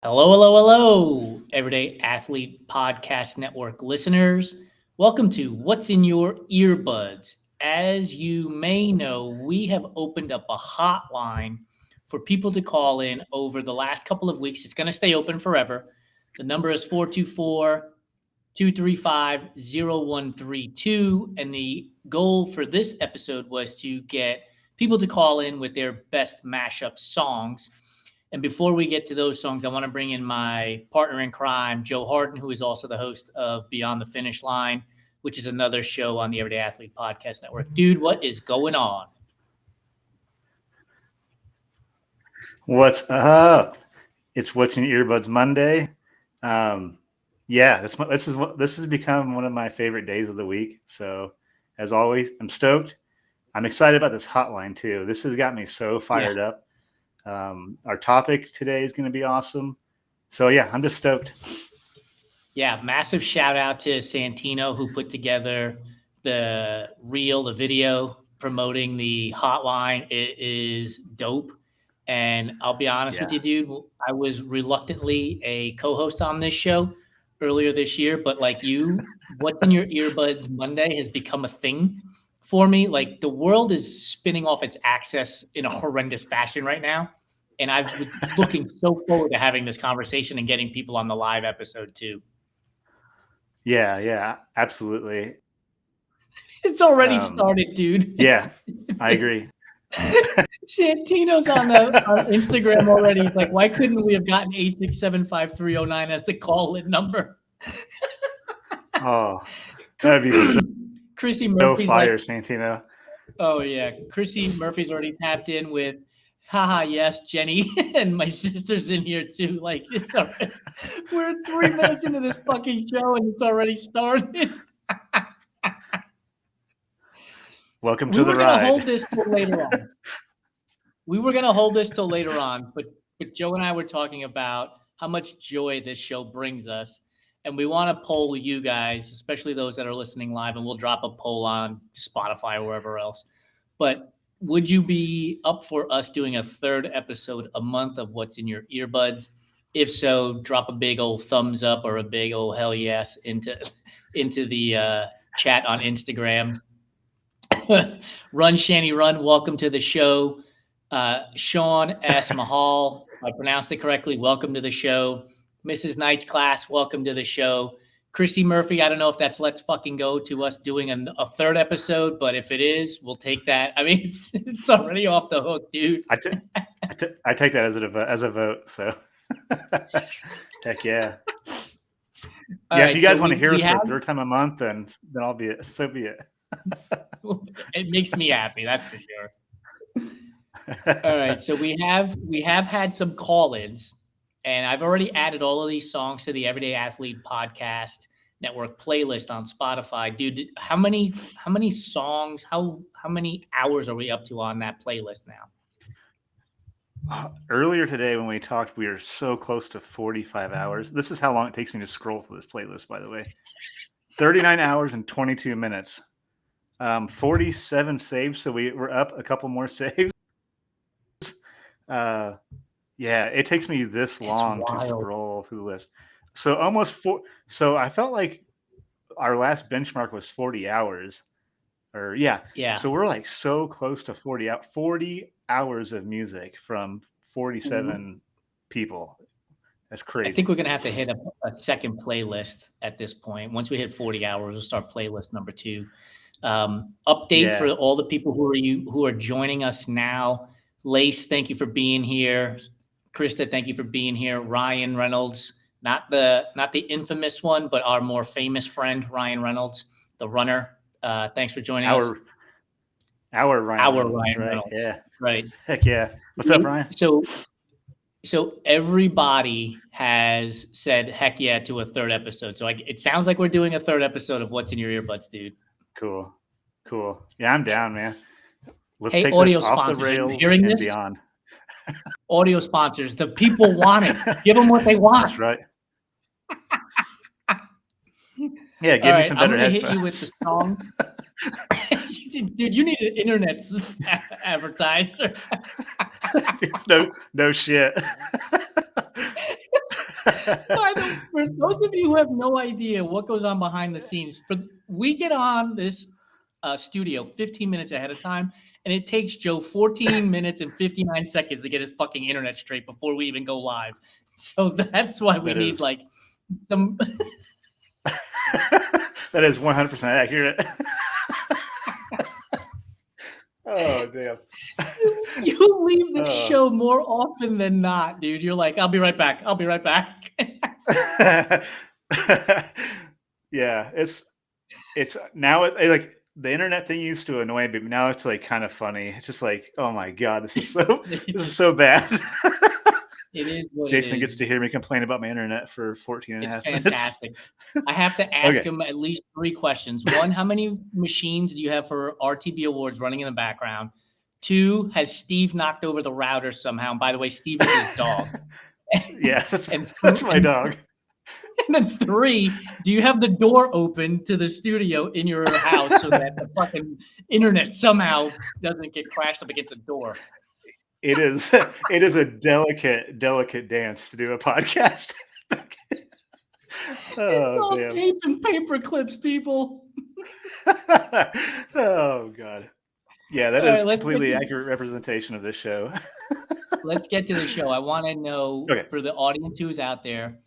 Hello, hello, hello, Everyday Athlete Podcast Network listeners. Welcome to What's in Your Earbuds. As you may know, we have opened up a hotline for people to call in over the last couple of weeks. It's going to stay open forever. The number is 424 235 0132. And the goal for this episode was to get people to call in with their best mashup songs. And before we get to those songs, I want to bring in my partner in crime, Joe Harden, who is also the host of Beyond the Finish Line, which is another show on the Everyday Athlete Podcast Network. Dude, what is going on? What's up? It's What's in Your Earbuds Monday. This has become one of my favorite days of the week. So, as always, I'm stoked. I'm excited about this hotline too. This has got me so fired up. Our topic today is going to be awesome. So I'm just stoked. Yeah, massive shout out to Santino, who put together the video promoting the hotline. It is dope. And I'll be honest with you, dude, I was reluctantly a co-host on this show earlier this year, but like you, What's in Your Earbuds Monday has become a thing for me. Like the world is spinning off its axis in a horrendous fashion right now. And I've been looking so forward to having this conversation and getting people on the live episode too. Yeah, absolutely. It's already started, dude. Yeah, I agree. Santino's on Instagram already. He's like, why couldn't we have gotten 8675309 as the call-in number? Oh, that'd be so, Chrissy Murphy's fire, Santino. Oh, yeah. Chrissy Murphy's already tapped in with, haha, yes, Jenny. And my sister's in here too. Like, it's already, we're 3 minutes into this fucking show and it's already started. Welcome to the ride. We were going to hold this till later on. We were going to hold this till later on, but Joe and I were talking about how much joy this show brings us. And we want to poll you guys, especially those that are listening live, and we'll drop a poll on Spotify or wherever else. But would you be up for us doing a third episode a month of What's in Your Earbuds? If so, drop a big old thumbs up or a big old hell yes into the chat on Instagram. Run, Shanny, run. Welcome to the show. Sean S. Mahal, if I pronounced it correctly, welcome to the show. Mrs. Knight's class, welcome to the show. Chrissy Murphy, I don't know if that's let's fucking go to us doing a third episode, but if it is, we'll take that. I mean, it's already off the hook, dude. I take that as a vote. So, heck yeah. If you guys want to hear us for a third time a month, then I'll be it. So be it. It makes me happy, that's for sure. All right, so we have had some call-ins, and I've already added all of these songs to the Everyday Athlete Podcast Network playlist on Spotify. Dude, how many songs, how many hours are we up to on that playlist now? Earlier today when we talked, we were so close to 45 hours. This is how long it takes me to scroll through this playlist, by the way. 39 hours and 22 minutes. 47 saves, so we're up a couple more saves. It takes me this long to scroll through the list. So almost so I felt like our last benchmark was 40 hours. So we're like so close to 40 hours of music from 47 people. That's crazy. I think we're going to have to hit a second playlist at this point. Once we hit 40 hours, we'll start playlist number 2. Update for all the people who are joining us now. Lace, thank you for being here. Krista, thank you for being here. Ryan Reynolds, not the infamous one, but our more famous friend, Ryan Reynolds, the runner. Thanks for joining us. Our Ryan Reynolds. Yeah. Right. Heck yeah. What's up, Ryan? So everybody has said heck yeah to a third episode. So it sounds like we're doing a third episode of What's in Your Earbuds, dude. Cool. Yeah, I'm down, man. Let's take audio this off sponsors, the rails hearing and this? beyond. Audio sponsors, the people want it. Give them what they want. That's right. Yeah, give me some better headphones. I'm going to hit you with the songs. Dude, you need an internet advertiser. It's no shit. For those of you who have no idea what goes on behind the scenes, we get on this studio 15 minutes ahead of time, and it takes Joe 14 minutes and 59 seconds to get his fucking internet straight before we even go live. So that's why we need like some. That is 100% accurate. Oh, damn. You leave the show more often than not, dude. You're like, I'll be right back. I'll be right back. Yeah, it's now like the internet thing used to annoy me, but now it's like kind of funny. It's just like, oh my God, this is so bad. It is what Jason it gets is. to hear me complain about my internet for 14 and a half minutes. Fantastic. I have to ask him at least 3 questions. 1, how many machines do you have for RTB Awards running in the background? 2, has Steve knocked over the router somehow? And by the way, Steve is his dog. Yeah, that's my dog. And then 3, do you have the door open to the studio in your house so that the fucking internet somehow doesn't get crashed up against the door? It is a delicate dance to do a podcast. It's all damn. Tape and paper clips, people. Oh God. Yeah, that is completely accurate representation of this show. Let's get to the show. I want to know for the audience who's out there,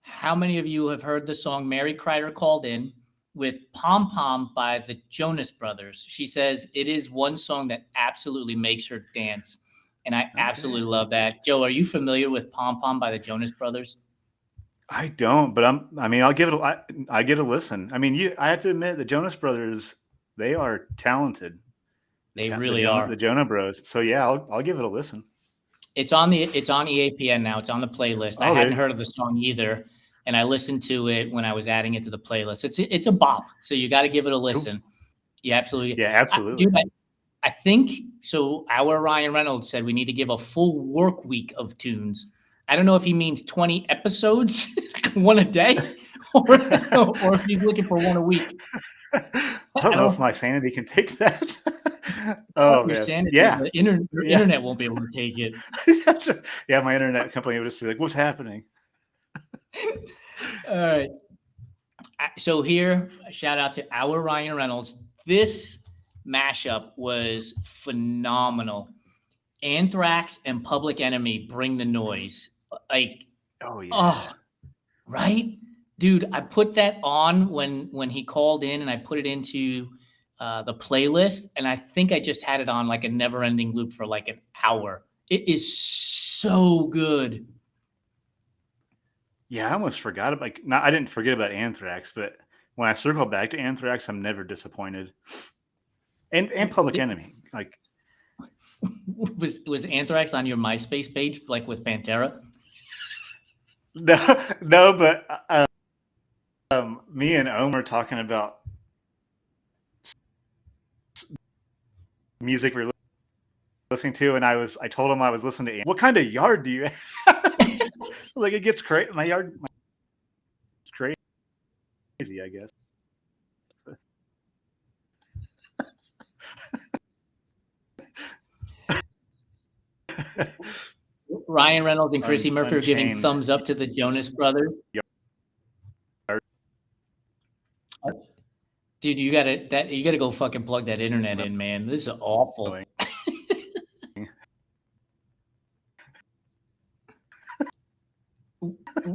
how many of you have heard the song Mary Crider called in with Pom Pom by the Jonas Brothers? She says it is one song that absolutely makes her dance. And I absolutely love that. Joe, are you familiar with Pom Pom by the Jonas Brothers? I don't, but I'll give it I get a listen. I mean, I have to admit the Jonas Brothers, they are talented. They really are. The Jonas Bros. So yeah, I'll give it a listen. It's on EAPN now. It's on the playlist. I hadn't heard of the song either, and I listened to it when I was adding it to the playlist. It's a bop, so you got to give it a listen. Ooh. Yeah, absolutely. Yeah, absolutely. Dude, I think so. Our Ryan Reynolds said we need to give a full work week of tunes. I don't know if he means 20 episodes, one a day, or if he's looking for one a week. I don't know if my sanity can take that. Oh, your man. Sanity, yeah. The internet won't be able to take it. Yeah, my internet company would just be like, what's happening? All right. So here, a shout out to our Ryan Reynolds. This mashup was phenomenal. Anthrax and Public Enemy, Bring the Noise. Like, right? Dude, I put that on when he called in, and I put it into the playlist, and I think I just had it on like a never-ending loop for like an hour. It is so good. Yeah, I almost forgot about. I didn't forget about Anthrax, but when I circle back to Anthrax, I'm never disappointed. And Public Enemy, like. Was Anthrax on your MySpace page, like with Pantera? No, but me and Omer talking about music we're listening to, and I told him I was listening to. What kind of yard do you have? Like, it gets crazy. My yard is crazy, I guess. Ryan Reynolds and Chrissy Murphy are giving thumbs up to the Jonas Brothers. Dude, you gotta go fucking plug that internet in, man. This is awful.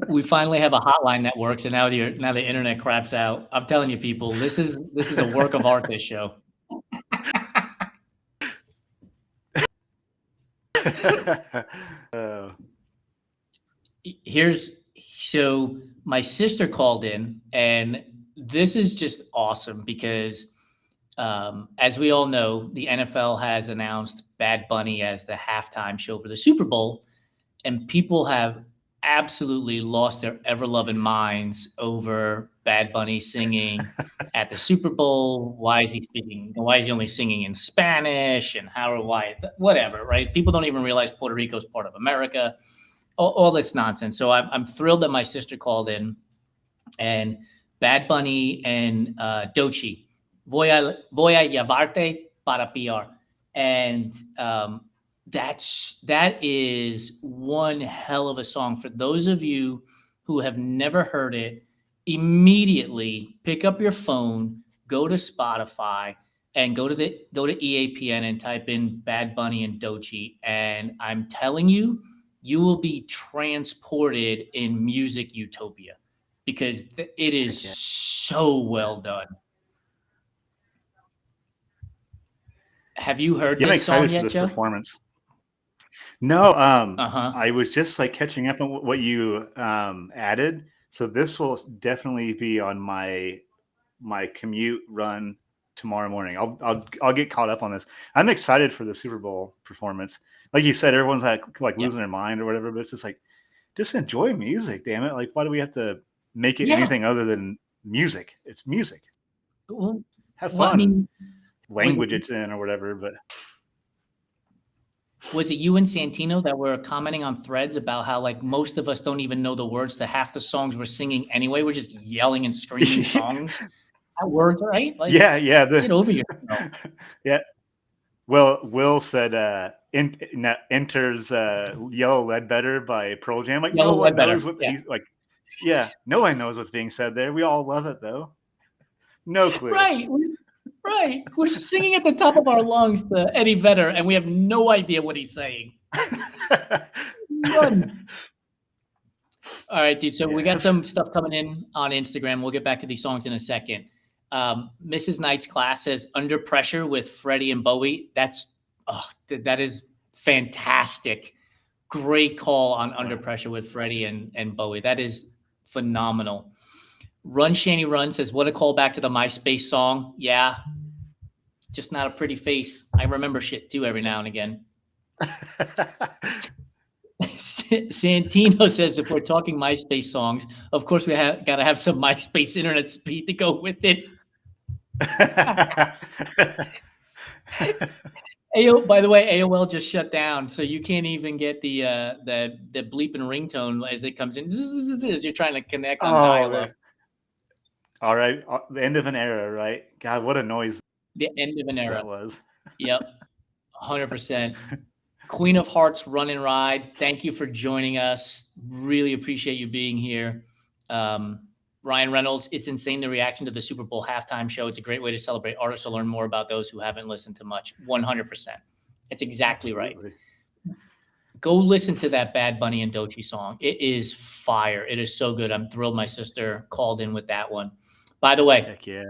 We finally have a hotline that works, and now the internet craps out. I'm telling you, people, this is a work of art. This show. So my sister called in, and this is just awesome because, as we all know, the NFL has announced Bad Bunny as the halftime show for the Super Bowl, and people have absolutely lost their ever-loving minds over Bad Bunny singing at the Super Bowl. Why is he only singing in Spanish, and whatever, right? People don't even realize Puerto Rico is part of America. All this nonsense. So I'm thrilled that my sister called in, and Bad Bunny and Doechii, voy a llevarte para PR. And that is one hell of a song. For those of you who have never heard it, immediately pick up your phone, go to Spotify, and go to EAPN and type in Bad Bunny and Doechii, and I'm telling you, you will be transported in music utopia because it is so well done. Have you heard I'm this song excited for yet, this Joe? performance. No, Uh-huh. I was just like catching up on what you added. So this will definitely be on my commute run tomorrow morning. I'll get caught up on this. I'm excited for the Super Bowl performance. Like you said, everyone's like losing their mind or whatever, but it's just like, just enjoy music, damn it. Like, why do we have to make it anything other than music? It's music. Well, Have well, I fun. mean, Language it's in or whatever, but was it you and Santino that were commenting on threads about how like most of us don't even know the words to half the songs we're singing anyway? We're just yelling and screaming songs. That words, right? Like, yeah. Get over yourself. Yeah. Well, Will said enters Yellow Ledbetter by Pearl Jam. Like, Yellow no one Ledbetter. knows what he's like. Yeah, no one knows what's being said there. We all love it though. No clue. Right. We're singing at the top of our lungs to Eddie Vedder, and we have no idea what he's saying. None. All right, dude. So we got some stuff coming in on Instagram. We'll get back to these songs in a second. Mrs. Knight's class says Under Pressure with Freddie and Bowie. That is fantastic. Great call on Under Pressure with Freddie and Bowie. That is phenomenal. Run Shanny Run says, what a callback to the MySpace song. Yeah. Just not a pretty face. I remember shit too every now and again. Santino says, if we're talking MySpace songs, of course we got to have some MySpace internet speed to go with it. By the way, AOL just shut down, so you can't even get the bleeping ringtone as it comes in as you're trying to connect on dial-up. All right, the end of an era, right? God, what a noise! The end of an era. That was. Yep, 100%. Queen of Hearts Run and Ride, thank you for joining us. Really appreciate you being here. Ryan Reynolds, it's insane the reaction to the Super Bowl halftime show. It's a great way to celebrate artists to learn more about those who haven't listened to much. 100%. It's exactly right. Go listen to that Bad Bunny and Doechii song. It is fire. It is so good. I'm thrilled my sister called in with that one. By the way, heck yeah.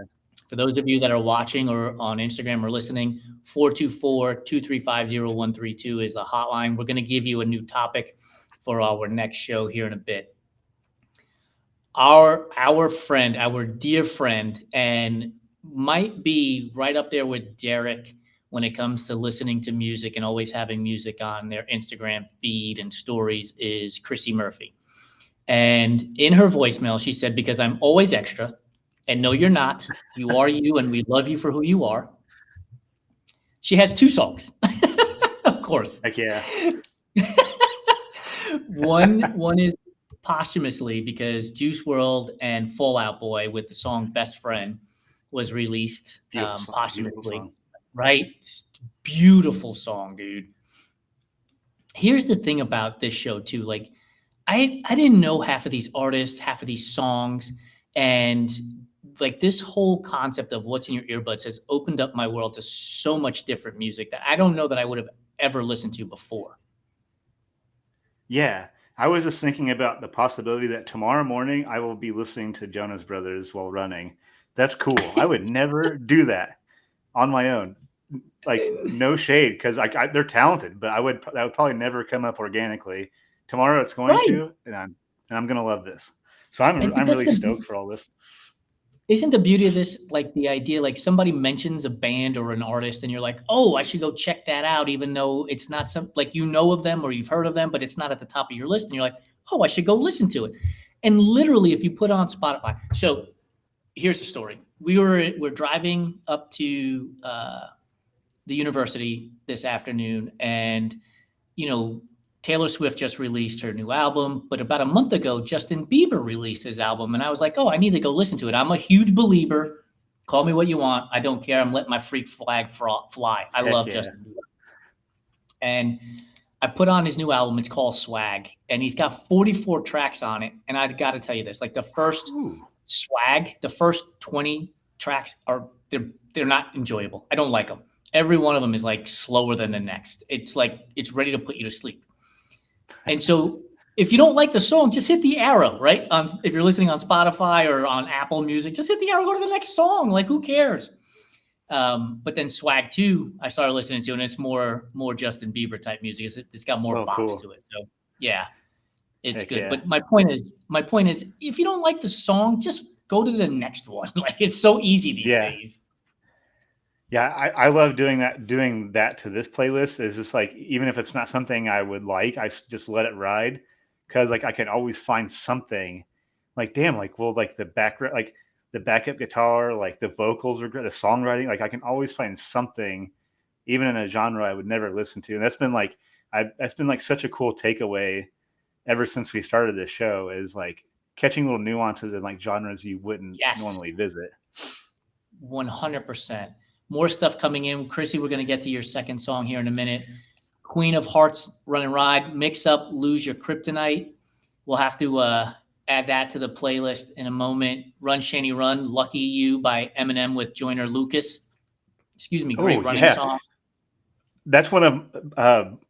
For those of you that are watching or on Instagram or listening, 424-235-0132 is the hotline. We're going to give you a new topic for our next show here in a bit. Our friend, our dear friend, and might be right up there with Derek when it comes to listening to music and always having music on their Instagram feed and stories is Chrissy Murphy. And in her voicemail, she said, because I'm always extra, and no, you're not. You are you, and we love you for who you are. She has 2 songs, of course. Heck yeah. One is posthumously because Juice WRLD and Fall Out Boy with the song Best Friend was released posthumously. Right? Beautiful song, dude. Here's the thing about this show, too. Like, I didn't know half of these artists, half of these songs, and like this whole concept of what's in your earbuds has opened up my world to so much different music that I don't know that I would have ever listened to before. Yeah. I was just thinking about the possibility that tomorrow morning I will be listening to Jonas Brothers while running. That's cool. I would never do that on my own. Like, no shade, because they're talented, but that would probably never come up organically. Tomorrow it's going to, and I'm going to love this. So I'm really stoked for all this. Isn't the beauty of this, like the idea, like somebody mentions a band or an artist and you're like, oh, I should go check that out, even though it's not like you know of them or you've heard of them, but it's not at the top of your list. And you're like, oh, I should go listen to it. And literally, if you put on Spotify. So here's the story. We're driving up to the university this afternoon, and, Taylor Swift just released her new album, but about a month ago, Justin Bieber released his album. And I was like, oh, I need to go listen to it. I'm a huge believer. Call me what you want. I don't care. I'm letting my freak flag fly. I love Justin Bieber. And I put on his new album. It's called Swag, and he's got 44 tracks on it. And I've got to tell you this: like the first Swag, the first 20 tracks they're not enjoyable. I don't like them. Every one of them is like slower than the next. It's like it's ready to put you to sleep. And so if you don't like the song, just hit the arrow, right? If you're listening on Spotify or on Apple Music, just hit the arrow, go to the next song. Like, who cares? But then Swag 2, I started listening to, and it's more Justin Bieber type music. It's got more bops to it. So yeah, it's good. Yeah. But my point is, if you don't like the song, just go to the next one. Like, it's so easy these days. Yeah, I love doing that to this playlist. Is just like, even if it's not something I would like, I just let it ride, because like I can always find something. Like, damn, like, well, like the backup guitar, like the vocals are great, the songwriting, like I can always find something, even in a genre I would never listen to. And that's been like such a cool takeaway ever since we started this show, is like catching little nuances in like genres you wouldn't normally visit. 100%. More stuff coming in. Chrissy, we're going to get to your second song here in a minute. Queen of Hearts, Run and Ride. Mix Up, Lose Your Kryptonite. We'll have to add that to the playlist in a moment. Run, Shani, Run, Lucky You by Eminem with Joyner Lucas. Excuse me, great running song. That's one of,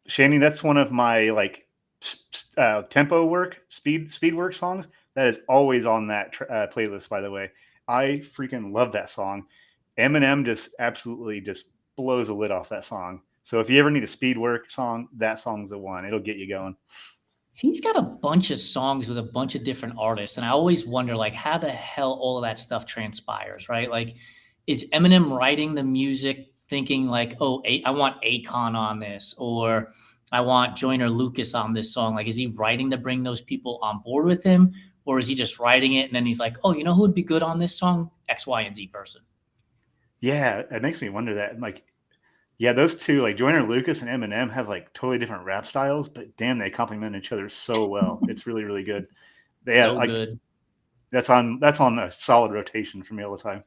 Shani, that's one of my like tempo work, speed work songs. That is always on that playlist, by the way. I freaking love that song. Eminem just absolutely just blows the lid off that song. So if you ever need a speed work song, that song's the one. It'll get you going. He's got a bunch of songs with a bunch of different artists, and I always wonder, like, how the hell all of that stuff transpires, right? Like, is Eminem writing the music thinking like, oh, I want Akon on this, or I want Joyner Lucas on this song? Like, is he writing to bring those people on board with him, or is he just writing it and then he's like, oh, you know who would be good on this song? X, Y, and Z person. Yeah, it makes me wonder that. Like, yeah, those two, like Joyner Lucas and Eminem, have like totally different rap styles, but damn, they complement each other so well. It's really, really good. So like, good. That's on a solid rotation for me all the time.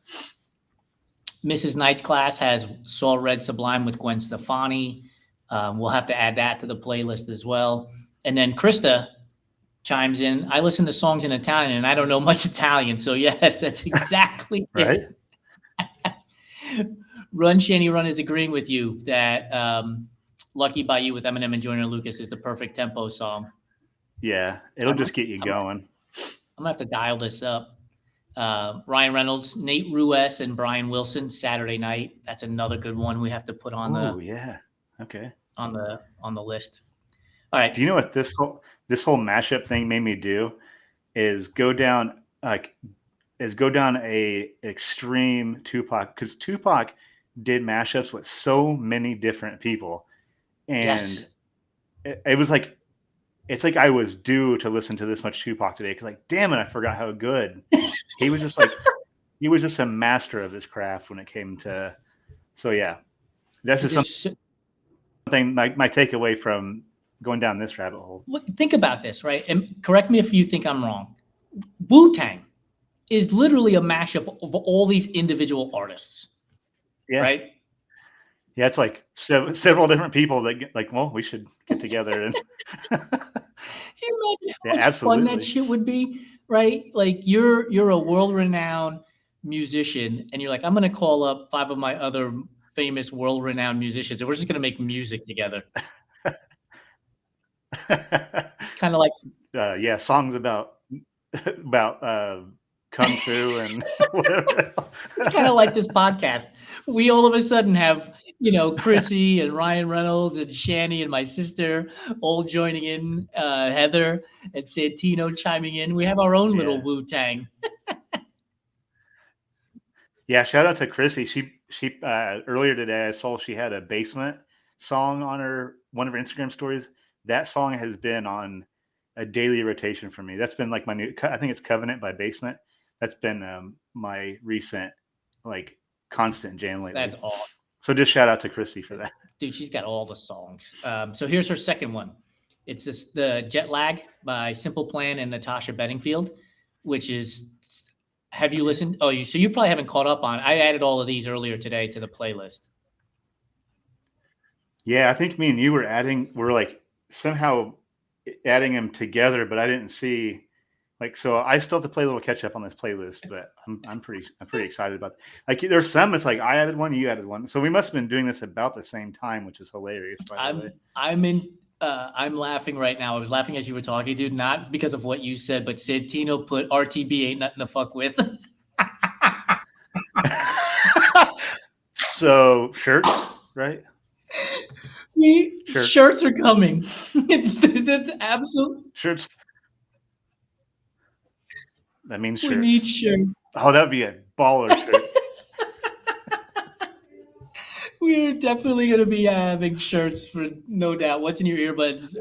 Mrs. Knight's Class has Saw Red Sublime with Gwen Stefani. We'll have to add that to the playlist as well. And then Krista chimes in. I listen to songs in Italian, and I don't know much Italian. So yes, that's exactly right. Run, Shani, Run is agreeing with you that Lucky by You with Eminem and Joyner Lucas is the perfect tempo song. Yeah, it'll just get you going. I'm going to have to dial this up. Ryan Reynolds, Nate Ruess, and Brian Wilson, Saturday Night. That's another good one we have to put on on the list. All right. Do you know what this whole mashup thing made me do? Is go down a extreme Tupac, because Tupac did mashups with so many different people, and it was like, it's like I was due to listen to this much Tupac today, because like, damn it, I forgot how good he was. Just like, he was just a master of his craft when it came to. So yeah, that's just something my takeaway from going down this rabbit hole. Look, think about this, right? And correct me if you think I'm wrong. Wu-Tang is literally a mashup of all these individual artists. Yeah. Right. Yeah, it's like several different people that get like, well, we should get together and. You imagine how much fun that shit would be, right? Like you're a world-renowned musician, and you're like, I'm gonna call up 5 of my other famous world-renowned musicians, and we're just gonna make music together. Kind of like songs about kung fu and whatever. It's kind of like this podcast. We all of a sudden have, Chrissy and Ryan Reynolds and Shani and my sister all joining in, Heather and Santino chiming in. We have our own little Wu-Tang. Yeah, shout out to Chrissy. She earlier today I saw she had a Basement song on one of her Instagram stories. That song has been on a daily rotation for me. That's been like my new, I think it's Covenant by Basement. That's been my recent like constant jam lately. That's awesome. So just shout out to Christy for that. Dude, she's got all the songs. So here's her second one. It's the Jet Lag by Simple Plan and Natasha Bedingfield, which is, have you listened? Oh, so you probably haven't caught up on. I added all of these earlier today to the playlist. Yeah, I think me and you we're like somehow adding them together, but I didn't see like, so I still have to play a little catch up on this playlist, but I'm pretty excited about it. Like there's some, it's like I added one, you added one. So we must have been doing this about the same time, which is hilarious, by the way. I'm laughing right now. I was laughing as you were talking, dude, not because of what you said, but Santino put RTB ain't nothing to fuck with. So shirts, right? Shirts are coming. That's absolute. Shirts. That means shirts. We need shirts. Oh, that'd be a baller shirt. We're definitely going to be having shirts for no doubt. What's in your earbuds?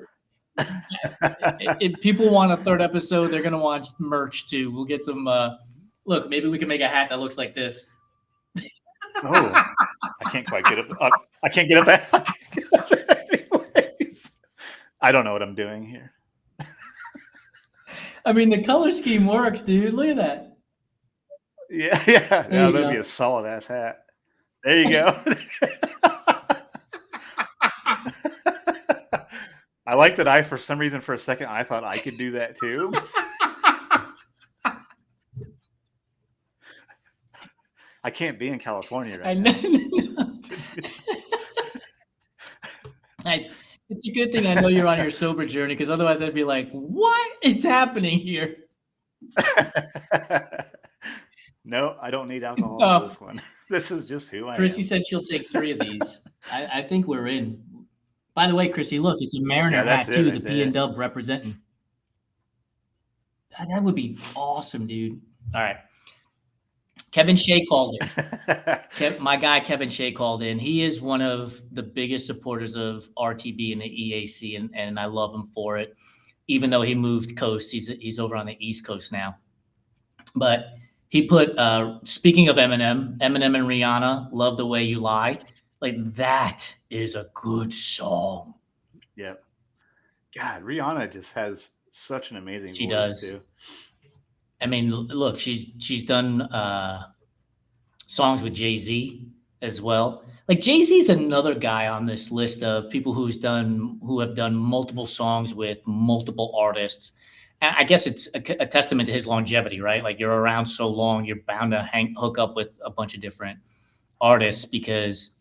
If people want a third episode, they're going to want merch too. We'll get some. Look, maybe we can make a hat that looks like this. Oh, I can't quite get up. I can't get up there. Anyways, I don't know what I'm doing here. I mean, the color scheme works, dude. Look at that. Yeah. No, that'd be a solid ass hat. There you go. I like that. For some reason, for a second, I thought I could do that too. I can't be in California right now. It's a good thing I know you're on your sober journey, because otherwise I'd be like, what is happening here? No, I don't need alcohol for this one. This is just who I am. Chrissy said she'll take 3 of these. I think we're in. By the way, Chrissy, look, it's a Mariner hat too, right, the P and Dub representing. That would be awesome, dude. All right. Kevin Shea called in. My guy Kevin Shea called in. He is one of the biggest supporters of RTB and the EAC, and I love him for it. Even though he moved coast, he's over on the East Coast now. But he put, speaking of Eminem and Rihanna, Love the Way You Lie. Like, that is a good song. Yep. God, Rihanna just has such an amazing voice. She does. Too. I mean, look, she's done songs with Jay-Z as well. Like, Jay-Z's another guy on this list of people who have done multiple songs with multiple artists. And I guess it's a testament to his longevity, right? Like, you're around so long, you're bound to hook up with a bunch of different artists, because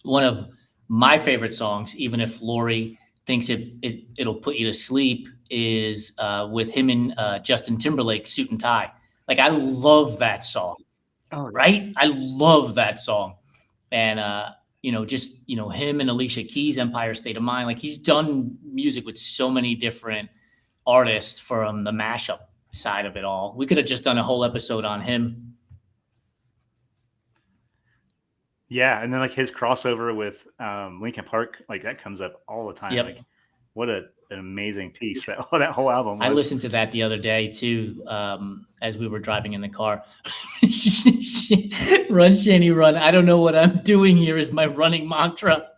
one of my favorite songs, even if Lori thinks it'll put you to sleep, is with him and Justin Timberlake, Suit and Tie. Like, I love that song. Oh, right? I love that song. And, just him and Alicia Keys, Empire State of Mind. Like, he's done music with so many different artists from the mashup side of it all. We could have just done a whole episode on him. Yeah, and then like his crossover with Linkin Park, like that comes up all the time. Yep. Like, what an amazing piece that whole album was. I listened to that the other day too, as we were driving in the car. Run, Shani, run. I don't know what I'm doing here is my running mantra.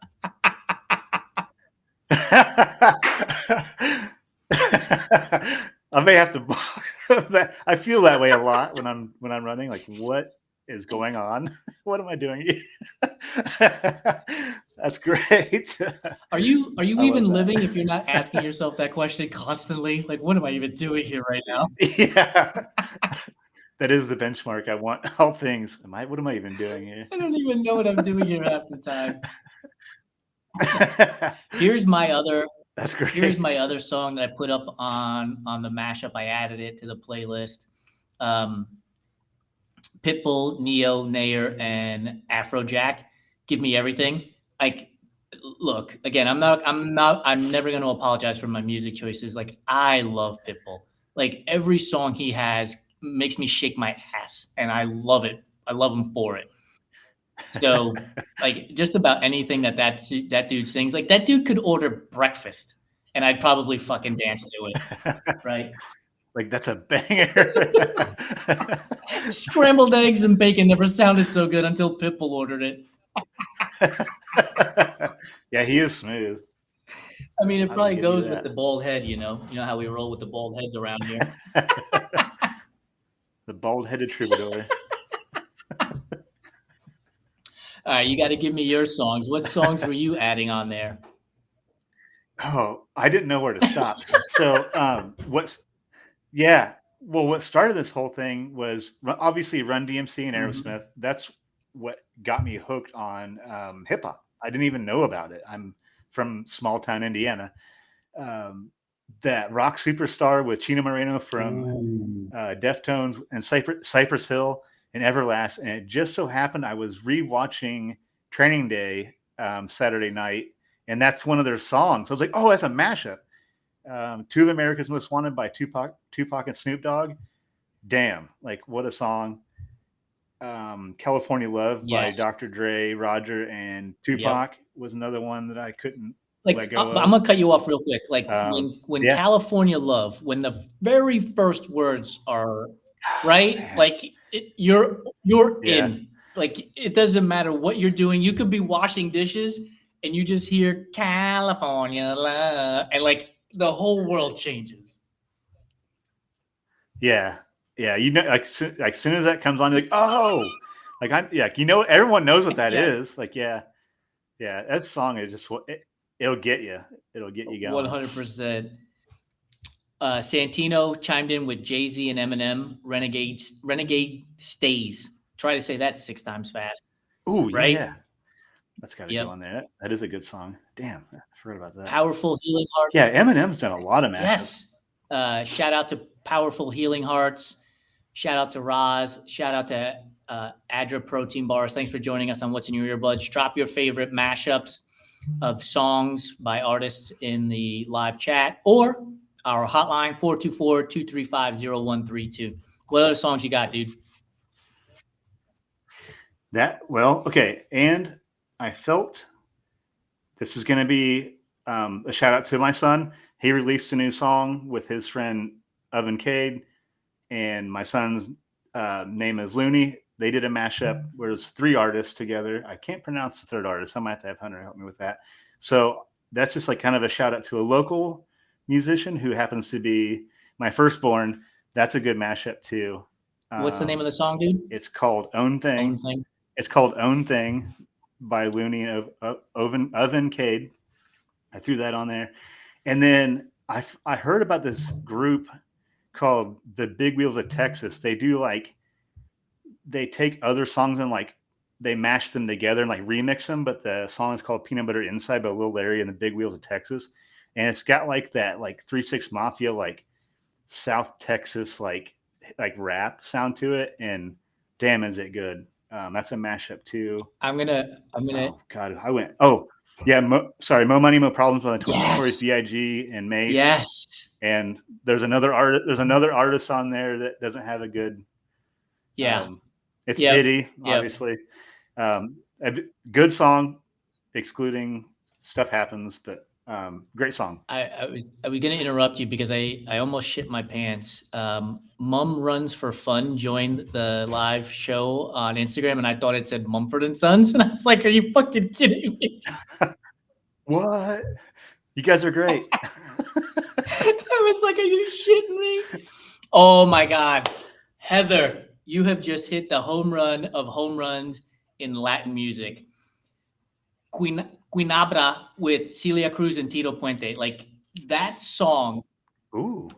I may have to. I feel that way a lot when I'm running. Like, what is going on? What am I doing here? That's great. Are you even living if you're not asking yourself that question constantly? Like, what am I even doing here right now? Yeah. That is the benchmark. I want all things. What am I even doing here? I don't even know what I'm doing here half the time. Here's my other. That's great. Here's my other song that I put up on the mashup. I added it to the playlist. Pitbull, Neo, Nair, and Afrojack, Give Me Everything. Like, look, again, I'm never going to apologize for my music choices. Like, I love Pitbull. Like, every song he has makes me shake my ass, and I love it. I love him for it. So, like, just about anything that dude sings, like, that dude could order breakfast, and I'd probably fucking dance to it, right? Like, that's a banger. Scrambled eggs and bacon never sounded so good until Pitbull ordered it. Yeah, he is smooth. I mean, it probably goes with the bald head, you know how we roll with the bald heads around here. The bald-headed troubadour. All right, you got to give me your songs. What songs were you adding on there? Oh, I didn't know where to stop. So what started this whole thing was obviously Run DMC and Aerosmith. That's what got me hooked on hip hop. I didn't even know about it. I'm from small town Indiana. That rock superstar with Chino Moreno from Deftones and Cypress Hill and Everlast. And it just so happened I was rewatching Training Day Saturday night, and that's one of their songs. I was like, oh, that's a mashup. Two of America's Most Wanted by Tupac and Snoop Dogg. Damn, like what a song. California Love by Dr. Dre, Roger, and Tupac was another one that I couldn't let go of. I'm gonna cut you off real quick. Like when California Love, when the very first words are right, like you're in. Like it doesn't matter what you're doing. You could be washing dishes and you just hear California Love, and like the whole world changes. Yeah, you know, like soon as that comes on, you're like, oh, like everyone knows what that is. Like, that song is just it'll get you going. 100%. Santino chimed in with Jay-Z and Eminem. Renegade stays. Try to say that 6 times fast. Ooh, right? Yeah. That's got to go on there. That is a good song. Damn, I forgot about that. Powerful Healing Hearts. Yeah, Eminem's done a lot of mashups. Yes. Shout out to Powerful Healing Hearts. Shout out to Roz. Shout out to Adra Protein Bars. Thanks for joining us on What's in Your Earbuds. Drop your favorite mashups of songs by artists in the live chat or our hotline 424-235-0132. What other songs you got, dude? Okay. And I felt this is going to be a shout out to my son. He released a new song with his friend Oven Cade, and my son's name is Looney. They did a mashup where there's 3 artists together. I can't pronounce the third artist. I might have to have Hunter help me with that. So that's just like kind of a shout out to a local musician who happens to be my firstborn. That's a good mashup too. What's the name of the song, dude? It's called Own Thing. It's called Own Thing by Looney and Oven Cade. I threw that on there. And then I heard about this group called the Big Wheels of Texas. They take other songs and like they mash them together and like remix them. But the song is called Peanut Butter Inside by Lil Larry and the Big Wheels of Texas. And it's got like that like 3-6 Mafia, like South Texas, like rap sound to it. And damn, is it good. That's a mashup too. I'm gonna. Oh God, I went. Oh yeah, Mo Money, Mo Problems by the Twisted Stories, B.I.G. and Mace. Yes. And there's another artist on there that doesn't have a good. It's Diddy, obviously. A good song, excluding Stuff Happens, but great song. I was going to interrupt you because I almost shit my pants. Mum Runs for Fun joined the live show on Instagram, and I thought it said Mumford and Sons, and I was like, "Are you fucking kidding me?" What? You guys are great. I was like, "Are you shitting me?" Oh my God, Heather, you have just hit the home run of home runs in Latin music. Quinabra with Celia Cruz and Tito Puente. Like that song,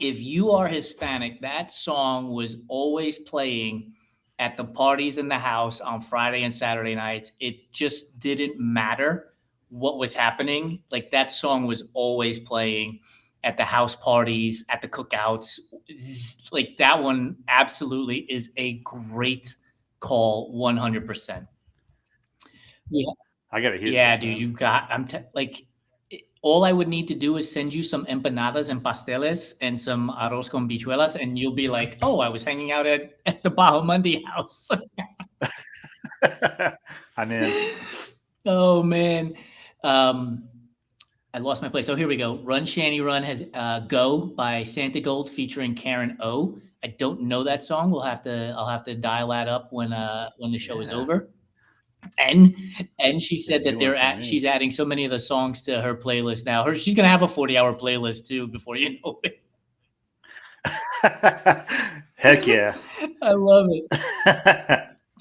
if you are Hispanic, that song was always playing at the parties in the house on Friday and Saturday nights. It just didn't matter what was happening. Like that song was always playing at the house parties, at the cookouts. Like that one absolutely is a great call, 100%. Yeah. I gotta hear. Yeah, dude, you got. All I would need to do is send you some empanadas and pasteles and some arroz con bichuelas, and you'll be like, "Oh, I was hanging out at the Bahamundi house." I'm in. Oh man, I lost my place. So here we go. Run Shanny Run has "Go" by Santa Gold featuring Karen O. I don't know that song. I'll have to dial that up when the show is over. And she said that she's adding so many of the songs to her playlist now. She's gonna have a 40-hour playlist too before you know it. Heck yeah. I love it.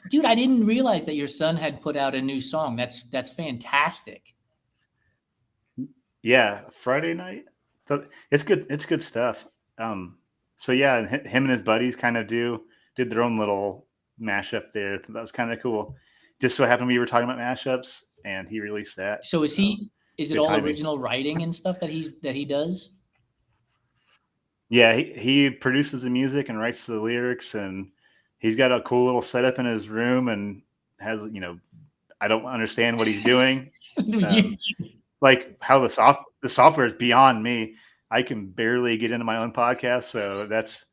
Dude, I didn't realize that your son had put out a new song. That's fantastic. Yeah, Friday night. It's good. It's good stuff. So yeah, him and his buddies kind of did their own little mashup there. That was kind of cool. Just so happened we were talking about mashups, and he released that. So is it all timing. original writing and stuff that he does? Yeah, he produces the music and writes the lyrics, and he's got a cool little setup in his room, and has I don't understand what he's doing. Like how the software is beyond me. I can barely get into my own podcast, so that's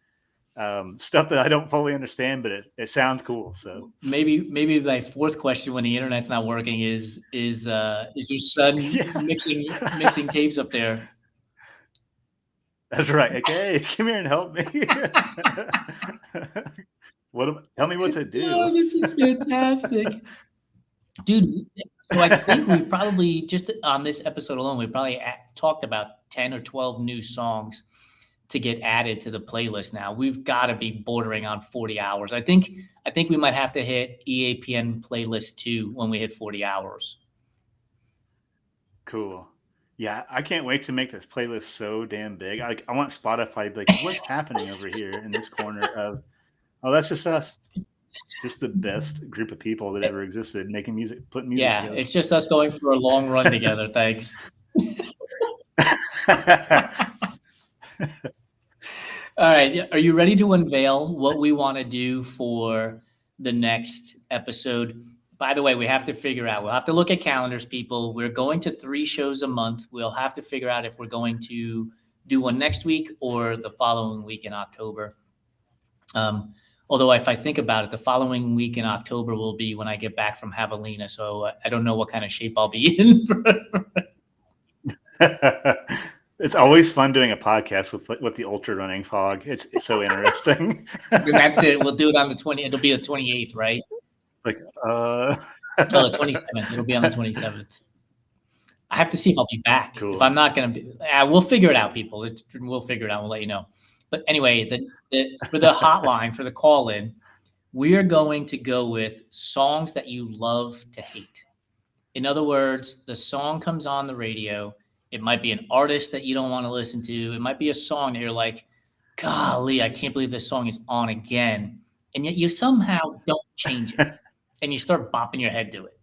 stuff that I don't fully understand, but it sounds cool. So maybe my fourth question when the internet's not working is your son mixing tapes up there? That's right. Okay, come here and help me. Tell me what to do. Oh, this is fantastic. Dude, so I think we've probably, just on this episode alone, we probably talked about 10 or 12 new songs to get added to the playlist now. We've got to be bordering on 40 hours. I think we might have to hit EAPN playlist 2 when we hit 40 hours. Cool. Yeah, I can't wait to make this playlist so damn big. I want Spotify to be like, what's happening over here in this corner of, oh, that's just us. Just the best group of people that ever existed making music, putting music together. It's just us going for a long run together. Thanks. All right. Are you ready to unveil what we want to do for the next episode? By the way, we have to figure out, we'll have to look at calendars, people. We're going to 3 shows a month. We'll have to figure out if we're going to do one next week or the following week in October. Although if I think about it, the following week in October will be when I get back from Javelina. So I don't know what kind of shape I'll be in. It's always fun doing a podcast with the ultra running fog. It's so interesting. That's it. We'll do it on the 20th. It'll be the 28th, right? Like, the 27th. It'll be on the 27th. I have to see if I'll be back. Cool. If I'm not going to be, we'll figure it out, people. We'll figure it out. We'll let you know. But anyway, for the hotline, for the call in, we are going to go with songs that you love to hate. In other words, the song comes on the radio. It might be an artist that you don't want to listen to. It might be a song that you're like, golly, I can't believe this song is on again. And yet you somehow don't change it. And you start bopping your head to it.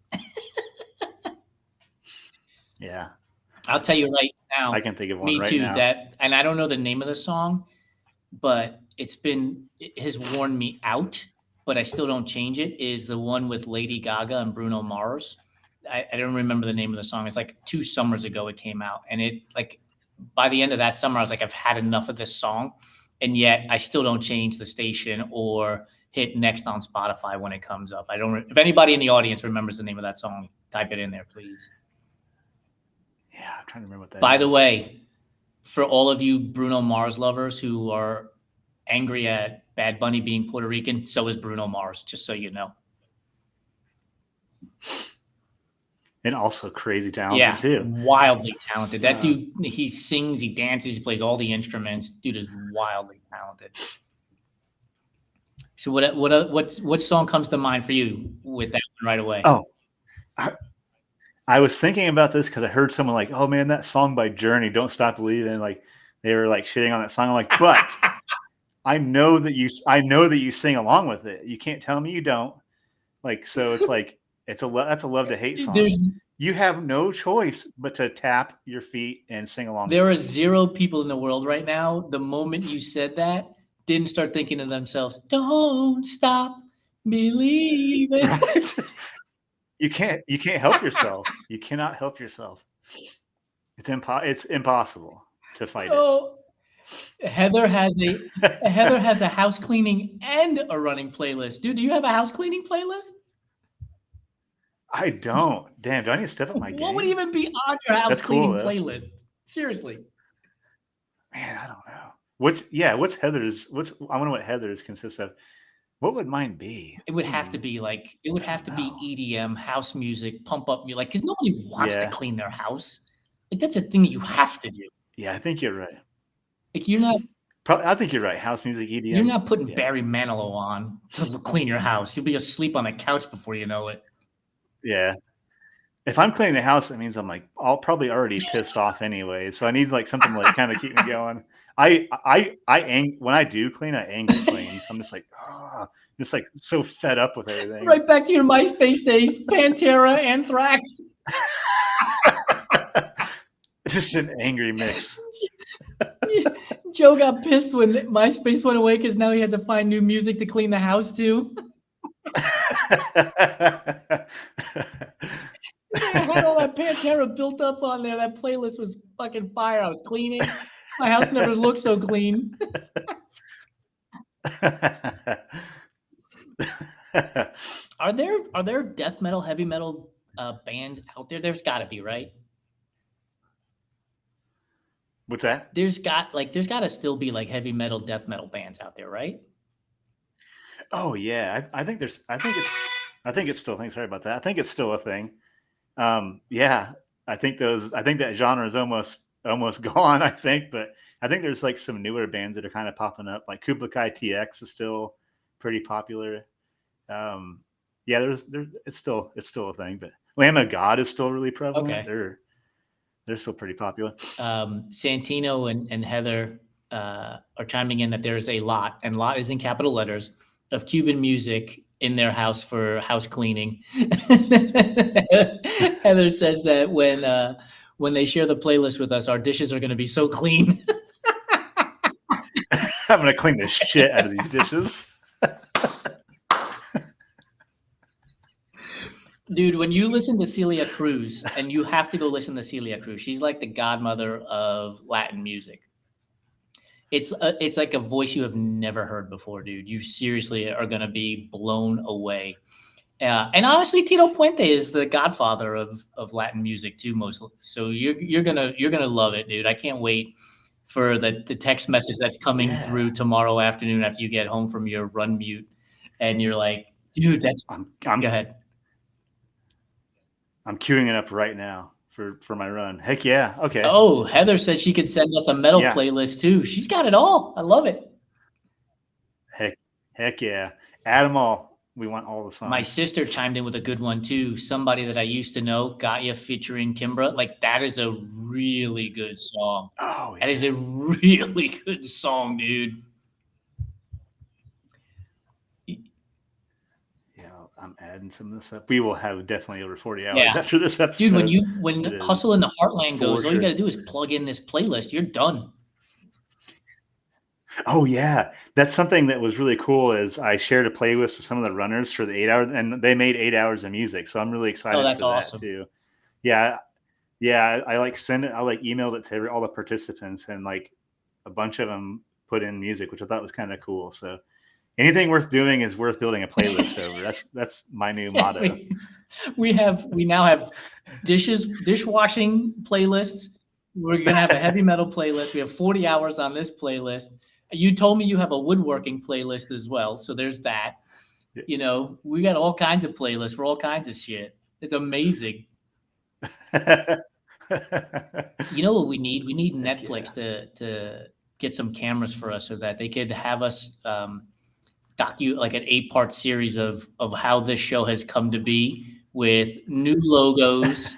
Yeah. I'll tell you right now. I can think of one Me right too. now. And I don't know the name of the song, but it has worn me out, but I still don't change it, is the one with Lady Gaga and Bruno Mars. I don't remember the name of the song. It's like 2 summers ago it came out. And it, like, by the end of that summer, I was like, I've had enough of this song. And yet I still don't change the station or hit next on Spotify when it comes up. If anybody in the audience remembers the name of that song, type it in there, please. Yeah, I'm trying to remember what that is. By the way, for all of you Bruno Mars lovers who are angry at Bad Bunny being Puerto Rican, so is Bruno Mars, just so you know. And also crazy talented too. Wildly talented. That dude, he sings, he dances, he plays all the instruments. Dude is wildly talented. So what song comes to mind for you with that one right away? Oh, I was thinking about this because I heard someone like, oh man, that song by Journey, Don't Stop Believing. Like they were like shitting on that song. I'm like, but I know that you sing along with it. You can't tell me you don't. Like, so it's like, that's a love to hate song. You have no choice but to tap your feet and sing along. There are 0 people in the world right now. The moment you said that, didn't start thinking to themselves, don't stop believing. Right? You can't help yourself. You cannot help yourself. It's impossible to fight it. Heather has a house cleaning and a running playlist. Dude, do you have a house cleaning playlist? I don't. Damn, do I need to step up my game? What would even be on your house cleaning playlist? Seriously. Man, I don't know. What's Heather's? I wonder what Heather's consists of. What would mine be? It would have to be be EDM, house music, pump up music, because nobody wants to clean their house. Like, that's a thing you have to do. Yeah, I think you're right. Like, you're not. I think you're right. House music, EDM. You're not putting Barry Manilow on to clean your house. You'll be asleep on the couch before you know it. Yeah. if I'm cleaning the house, it means I'm like I'll probably already pissed off anyway. So I need like something to like kind of keep me going. When I do clean, I anger clean. So I'm just like, oh, just like so fed up with everything. Right back to your MySpace days, Pantera, Anthrax. It's just an angry mix. Joe got pissed when MySpace went away because now he had to find new music to clean the house to. I had all that Pantera built up on there. That playlist was fucking fire. I was cleaning. My house never looked so clean. Are there death metal, heavy metal bands out there? There's got to be, right? What's that? There's got to still be like heavy metal, death metal bands out there, right? Oh yeah, I think it's still. Sorry about that. I think it's still a thing. Yeah, I think that genre is almost gone. I think, but I think there's like some newer bands that are kind of popping up. Like Kubla Kai TX is still pretty popular. Yeah, it's still a thing. But Lamb of God is still really prevalent. Okay. They're still pretty popular. Santino and Heather are chiming in that there's a lot, and lot is in capital letters, of Cuban music in their house for house cleaning. Heather says that when they share the playlist with us, our dishes are going to be so clean. I'm going to clean the shit out of these dishes. Dude, when you listen to Celia Cruz, and you have to go listen to Celia Cruz, she's like the godmother of Latin music. It's like a voice you have never heard before, dude. You seriously are going to be blown away. And honestly, Tito Puente is the godfather of Latin music too, mostly. So you're gonna love it, dude. I can't wait for the text message that's coming through tomorrow afternoon after you get home from your run mute, and you're like, dude, go ahead. I'm queuing it up right now for my run. Heck yeah. Okay. Oh, Heather said she could send us a metal playlist too. She's got it all. I love it. Heck yeah. Add them all. We want all the songs. My sister chimed in with a good one too. Somebody that I used to know, Got Ya featuring Kimbra. Like, that is a really good song. Oh, yeah. That is a really good song, dude. I'm adding some of this up. We will have definitely over 40 hours after this episode. Dude, when Hustle in the Heartland goes, all you got to do is plug in this playlist. You're done. Oh yeah, that's something that was really cool. Is I shared a playlist with some of the runners for the 8 hours, and they made 8 hours of music. So I'm really excited for that too. Yeah. I like send it. I like emailed it to all the participants, and like a bunch of them put in music, which I thought was kind of cool. So anything worth doing is worth building a playlist over. That's my new motto. We now have dishwashing playlists. We're gonna have a heavy metal playlist. We have 40 hours on this playlist. You told me you have a woodworking playlist as well, so there's that. You know, we got all kinds of playlists for all kinds of shit. It's amazing. You know what we need? We need Netflix to get some cameras for us so that they could have us like an 8-part series of how this show has come to be, with new logos,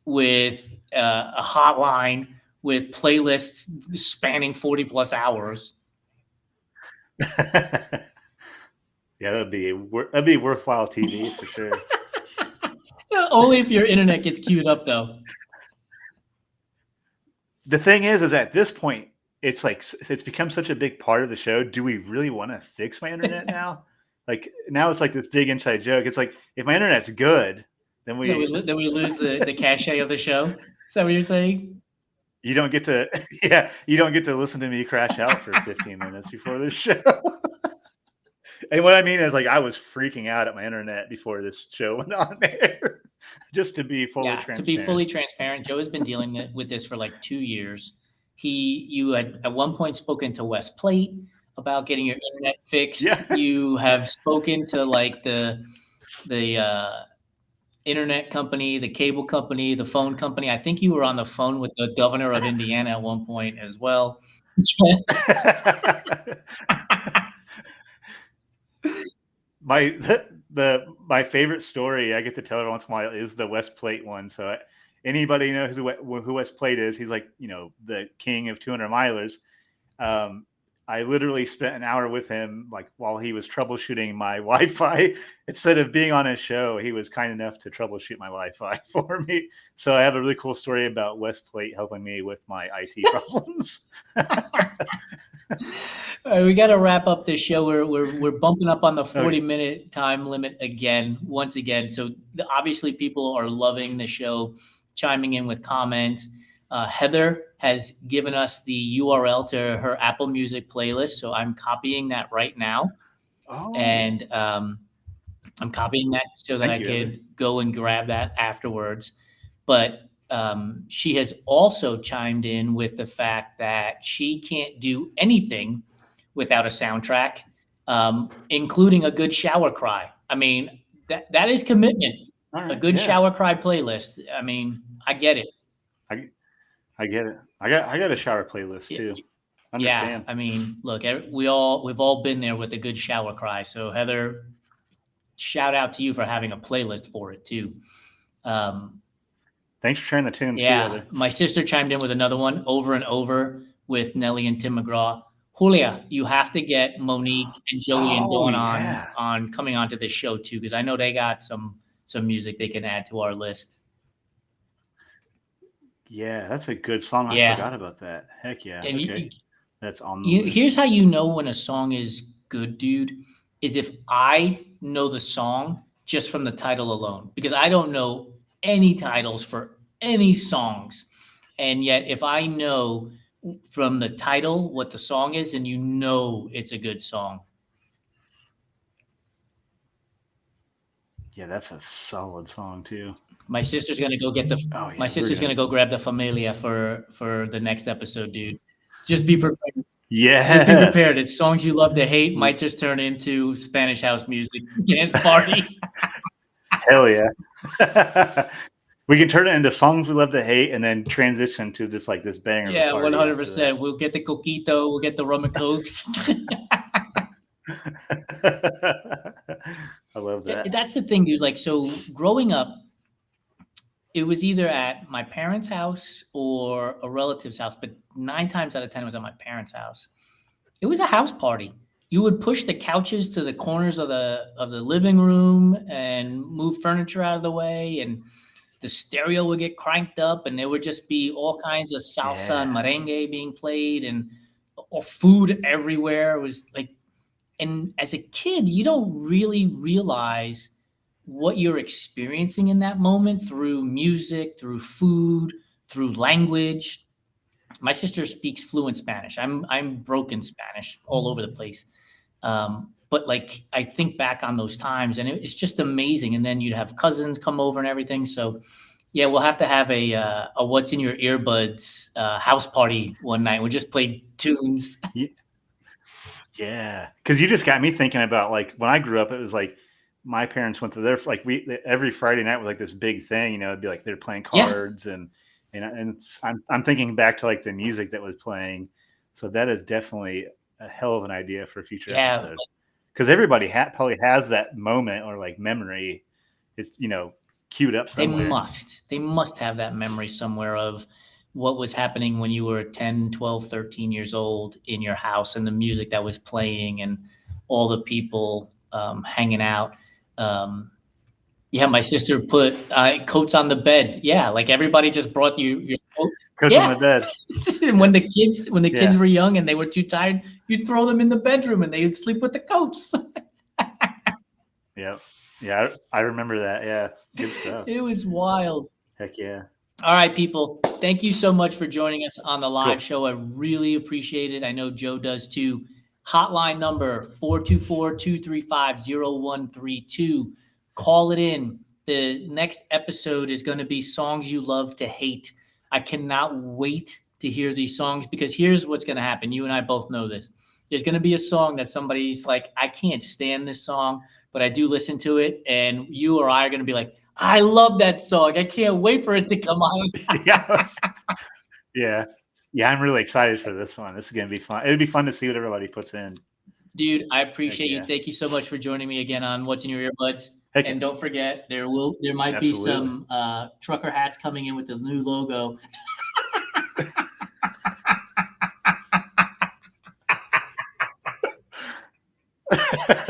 with a hotline, with playlists spanning 40 plus hours. Yeah, that'd be worthwhile TV for sure. Only if your internet gets queued up, though. The thing is at this point, it's like it's become such a big part of the show. Do we really want to fix my internet now? Like, now it's like this big inside joke. It's like, if my internet's good, then we lose the cachet of the show. Is that what you're saying? You don't get to listen to me crash out for 15 minutes before this show. And what I mean is, like, I was freaking out at my internet before this show went on there. Just to be fully transparent. To be fully transparent, Joe has been dealing with this for like 2 years. You had at one point spoken to West Plate about getting your internet fixed. Yeah. You have spoken to like the internet company, the cable company, the phone company. I think you were on the phone with the governor of Indiana at one point as well. my favorite story I get to tell every once in a while is the West Plate one. So anybody knows who West Plate is, he's like, the king of 200 milers. I literally spent an hour with him, like while he was troubleshooting my Wi-Fi. Instead of being on his show, he was kind enough to troubleshoot my Wi-Fi for me. So I have a really cool story about West Plate helping me with my IT problems. All right, we got to wrap up this show. We're bumping up on the 40-minute time limit once again. So obviously people are loving the show, chiming in with comments. Heather has given us the URL to her Apple Music playlist, so I'm copying that right now. And I'm copying that so that I could go and grab that afterwards. But she has also chimed in with the fact that she can't do anything without a soundtrack, including a good shower cry. I mean, that is commitment. Right, a good shower cry playlist. I mean, I get it. I get it. I got a shower playlist too. Understand. Yeah, I mean, look, we've all been there with a good shower cry. So Heather, shout out to you for having a playlist for it too. Thanks for sharing the tunes too, Heather. My sister chimed in with another one, Over and Over with Nelly and Tim McGraw. Julia, you have to get Monique and Joey and Dawn on coming onto this show too, because I know they got some music they can add to our list. Yeah, that's a good song. I forgot about that. Heck yeah. And that's on the list. Here's how you know when a song is good, dude, is if I know the song just from the title alone, because I don't know any titles for any songs. And yet if I know from the title what the song is, and it's a good song. Yeah, that's a solid song too. My sister's gonna go get my sister's gonna go grab the Familia for the next episode, dude. Just be prepared. Yeah, just be prepared. It's songs you love to hate might just turn into Spanish house music dance party. Hell yeah. We can turn it into songs we love to hate and then transition to this banger. Yeah, 100%. We'll get the coquito, we'll get the rum and cokes. I love that. That's the thing, dude. So growing up, it was either at my parents' house or a relative's house, but 9 times out of 10 it was at my parents' house. It was a house party. You would push the couches to the corners of the living room and move furniture out of the way, and the stereo would get cranked up, and there would just be all kinds of salsa and merengue being played, or food everywhere. It was and as a kid, you don't really realize what you're experiencing in that moment through music, through food, through language. My sister speaks fluent Spanish. I'm broken Spanish all over the place. But I think back on those times, and it's just amazing. And then you'd have cousins come over and everything. So yeah, we'll have to have a what's in your earbuds house party one night. We'll just play tunes. Yeah, because you just got me thinking about when I grew up, it was my parents went to their every Friday night was this big thing. It'd be they're playing cards and I'm thinking back to the music that was playing. So that is definitely a hell of an idea for a future episode. Because everybody probably has that moment or memory. It's queued up somewhere. They must have that memory somewhere of what was happening when you were 10, 12, 13 years old in your house, and the music that was playing and all the people hanging out. My sister put coats on the bed. Yeah, everybody just brought your coats on the bed. And when the kids were young and they were too tired, you'd throw them in the bedroom and they would sleep with the coats. Yep. Yeah, I remember that. Yeah, good stuff. It was wild. Heck yeah. All right, people. Thank you so much for joining us on the live show. I really appreciate it. I know Joe does too. Hotline number 424-235-0132. Call it in. The next episode is going to be songs you love to hate. I cannot wait to hear these songs, because here's what's going to happen. You and I both know this. There's going to be a song that somebody's I can't stand this song, but I do listen to it. And you or I are going to be I love that song. I can't wait for it to come out. Yeah. I'm really excited for this one. This is going to be fun. It'll be fun to see what everybody puts in. Dude, I appreciate you. Thank you so much for joining me again on What's in Your Earbuds. And don't forget, there might be some trucker hats coming in with the new logo.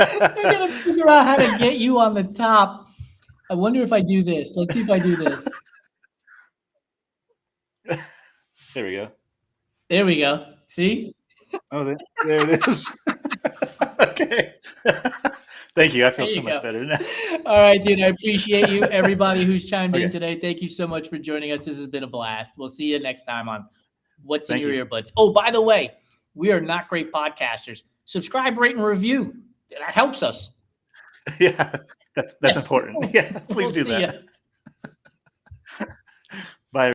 I gotta figure out how to get you on the top. I wonder if I do this. Let's see if I do this. There we go. There we go. See? Oh, there it is. Okay. Thank you. I feel so much better now. All right, dude. I appreciate you. Everybody who's chimed in today, thank you so much for joining us. This has been a blast. We'll see you next time on What's in Your Earbuds. Oh, by the way, we are not great podcasters. Subscribe, rate, and review. That helps us. Yeah, that's important. Yeah, please do that.